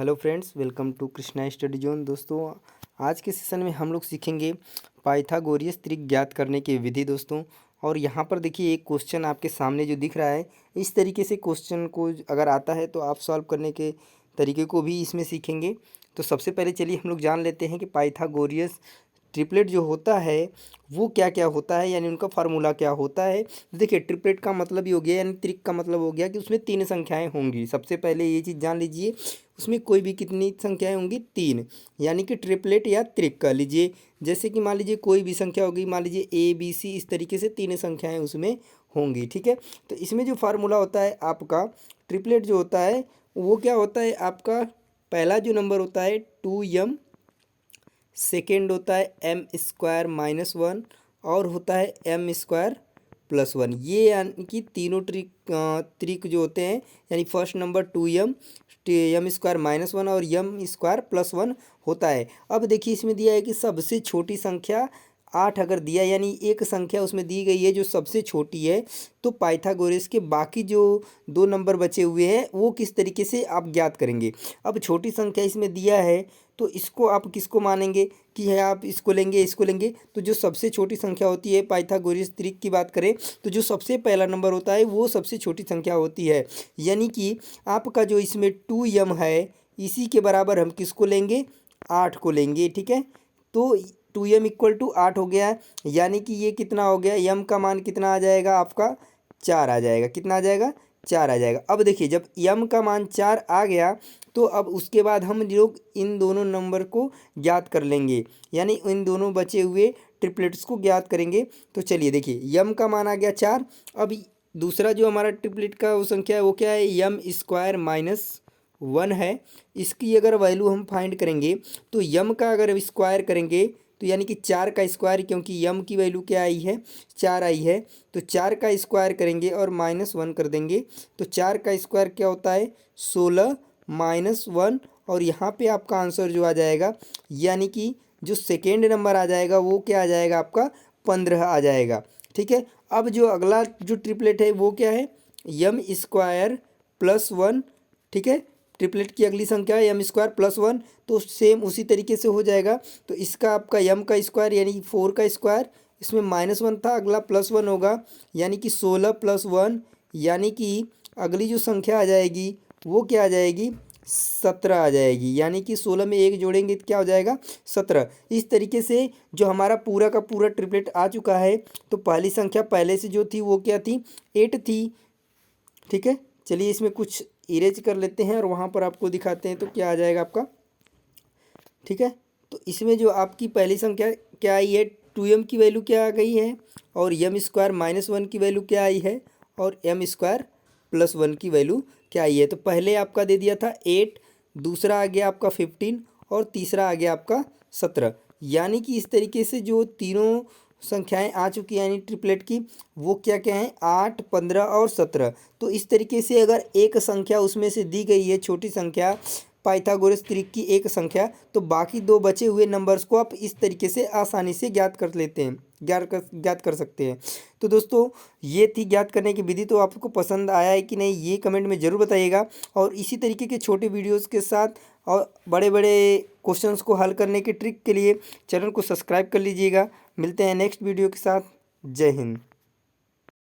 Hello friends, welcome to Krishna study zone. दोस्तों, आज के सेशन में हम लोग सीखेंगे पाइथागोरस त्रिक ज्ञात करने की विधि दोस्तों। और यहाँ पर देखिए एक क्वेश्चन आपके सामने जो दिख रहा है, इस तरीके से क्वेश्चन को अगर आता है तो आप सॉल्व करने के तरीके को भी इसमें सीखेंगे। तो सबसे पहले चलिए हम लोग जान लेते हैं कि पाइथागोरस ट्रिपलेट जो होता है वो क्या क्या होता है, यानी उनका फार्मूला क्या होता है। देखिए, ट्रिपलेट का मतलब ही हो गया, यानी त्रिक का मतलब हो गया कि उसमें तीन संख्याएं होंगी। सबसे पहले ये चीज़ जान लीजिए, उसमें कोई भी कितनी संख्याएं होंगी, तीन, यानी कि ट्रिपलेट या त्रिक कह लीजिए। जैसे कि मान लीजिए कोई भी संख्या होगी, मान लीजिए ABC, इस तरीके से तीन संख्याएं उसमें होंगी। ठीक है, तो इसमें जो फार्मूला होता है आपका ट्रिपलेट जो होता है वो क्या होता है आपका, पहला जो नंबर होता है 2m, सेकेंड होता है m² - 1 और होता है m² + 1। ये यानी कि तीनों त्रिक जो होते हैं, यानी फर्स्ट नंबर 2m, m² - 1 और m² + 1 होता है। अब देखिए इसमें दिया है कि सबसे छोटी संख्या 8 अगर दिया, यानी एक संख्या उसमें दी गई है जो सबसे छोटी है, तो पाइथागोरस के बाकी जो दो नंबर बचे हुए हैं वो किस तरीके से आप ज्ञात करेंगे। अब छोटी संख्या इसमें दिया है तो इसको आप किसको मानेंगे कि है, आप इसको लेंगे इसको लेंगे। तो जो सबसे छोटी संख्या होती है, पाइथागोरस त्रिक की बात करें तो जो सबसे पहला नंबर होता है वो सबसे छोटी संख्या होती है। यानी कि आपका जो इसमें 2m है, इसी के बराबर हम किसको लेंगे, 8 को लेंगे। ठीक है, तो 2m = 8 हो गया, यानी कि ये कितना हो गया, m का मान कितना आ जाएगा आपका, 4 आ जाएगा। कितना आ जाएगा, 4 आ जाएगा। अब देखिए जब m का मान 4 आ गया तो अब उसके बाद हम लोग इन दोनों नंबर को ज्ञात कर लेंगे, यानी इन दोनों बचे हुए ट्रिपलेट्स को ज्ञात करेंगे। तो चलिए देखिए, m का मान आ गया 4। अब दूसरा जो हमारा ट्रिपलेट का वो संख्या है वो क्या है, m² - 1 है। इसकी अगर वैल्यू हम फाइंड करेंगे तो m का अगर स्क्वायर करेंगे तो यानी कि 4 का स्क्वायर, क्योंकि m की वैल्यू क्या आई है, 4 आई है, तो 4 का स्क्वायर करेंगे और -1 कर देंगे। तो 4 का स्क्वायर क्या होता है, 16 - 1, और यहाँ पे आपका आंसर जो आ जाएगा, यानी कि जो सेकेंड नंबर आ जाएगा वो क्या आ जाएगा आपका, 15 आ जाएगा। ठीक है, अब जो अगला जो ट्रिपलेट है वो क्या है, m² + 1। ठीक है, ट्रिपलेट की अगली संख्या है m² + 1, तो सेम उसी तरीके से हो जाएगा। तो इसका आपका m का स्क्वायर यानी 4 का स्क्वायर, इसमें -1 था, अगला +1 होगा, यानी कि 16 + 1, यानी कि अगली जो संख्या आ जाएगी वो क्या आ जाएगी, 17 आ जाएगी। यानी कि 16 में 1 जोड़ेंगे तो क्या हो जाएगा, 17। इस तरीके से जो हमारा पूरा का पूरा ट्रिपलेट आ चुका है। तो पहली संख्या पहले से जो थी वो क्या थी, 8 थी। ठीक है, चलिए इसमें कुछ इरेज कर लेते हैं और वहाँ पर आपको दिखाते हैं तो क्या आ जाएगा आपका। ठीक है, तो इसमें जो आपकी पहली संख्या क्या आई है, 2m की वैल्यू क्या आ गई है, और m² - 1 की वैल्यू क्या आई है, और m² + 1 की वैल्यू क्या आई है। तो पहले आपका दे दिया था 8, दूसरा आ गया आपका 15 और तीसरा आ गया आपका 17। यानी कि इस तरीके से जो तीनों संख्याएं आ चुकी हैं यानी ट्रिपलेट की, वो क्या क्या हैं, 8, 15 और 17। तो इस तरीके से अगर एक संख्या उसमें से दी गई है, छोटी संख्या, पाइथागोरस त्रिक की एक संख्या, तो बाकी दो बचे हुए नंबर्स को आप इस तरीके से आसानी से ज्ञात कर लेते हैं, ज्ञात कर सकते हैं। तो दोस्तों, ये थी ज्ञात करने की विधि। तो आपको पसंद आया है कि नहीं, ये कमेंट में ज़रूर बताइएगा। और इसी तरीके के छोटे वीडियोस के साथ और बड़े बड़े क्वेश्चंस को हल करने की ट्रिक के लिए चैनल को सब्सक्राइब कर लीजिएगा। मिलते हैं नेक्स्ट वीडियो के साथ। जय हिंद।